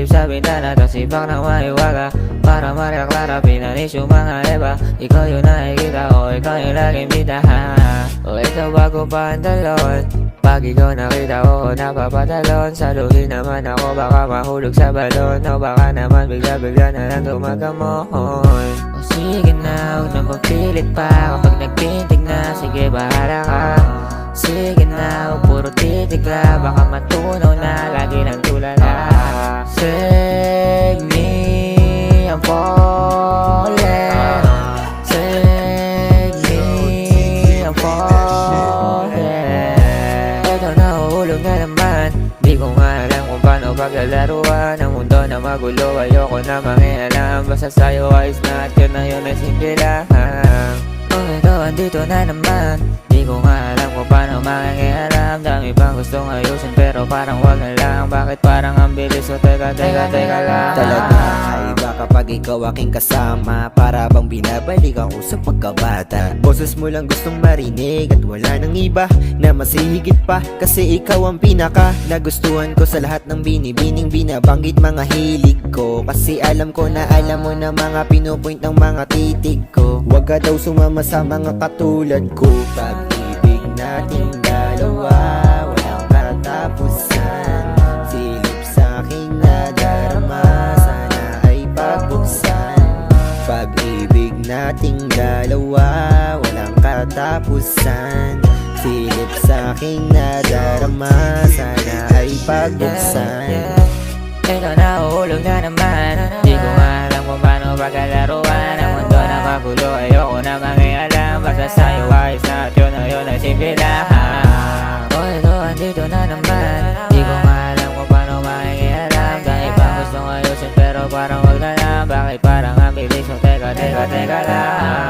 silip sa bintana, tas sipak na maiwaga. Para mareklara, pinanis yung mga eba. Ikaw yung nakikita ko, ikaw yung laging bitahan. O ito bago pa ang talon, pag ikaw nakita ko, napapatalon. Saluhin naman ako, baka mahulog sa balon. O baka naman bigla-bigla na lang tumagamon. O sige na, huwag na magpilit pa. Kapag nagpintig na, sige bahala ka. Sige na, huwag puro titig la. Baka matunaw na, lagi lang tulala. Save me, I'm falling. Save me, I'm falling. Ito nahuhulog na naman. Di ko nga alam kung paano paglalaruan. Ang mundo na magulo, ayoko na mangialam. Basta sa'yo ayos na at yun na yun ay simple lang. Oh, ito andito na naman. Di ko nga alam kung paano mangialam. Dami pang gustong ayusin pero parang wag na lang. Bakit parang ang bilis? So teka lang. Talaga iba kapag ikaw aking kasama. Para bang binabalik ako sa pagkabata. Boses mo lang gustong marinig at wala nang iba na masihigit pa. Kasi ikaw ang pinaka nagustuhan ko sa lahat ng binibining binabanggit mga hilig ko. Kasi alam ko na alam mo na mga pinupoint ng mga titig ko. Huwag ka daw sumama sa mga katulad ko. Pag-ibig nating dalawa walang katapusan. Silip sa'king nadarama, sana ay pagbuksan. Pag-ibig nating dalawa walang katapusan. Silip sa'king nadarama, sana ay pagbuksan. Ito nahuhulog na naman. Di ko nga alam kung paano paglalaruan. Ang mundo na magulo, ayoko na mangialam. Basta sa'yo ayos na at yun na yun ay simple lang. Oh, ito andito na naman. Di ko nga alam kung paano mangialam. Dahil pang gustong ayusin pero parang wag na lang. Bakit parang ang bilis? So teka lang. Teka lang.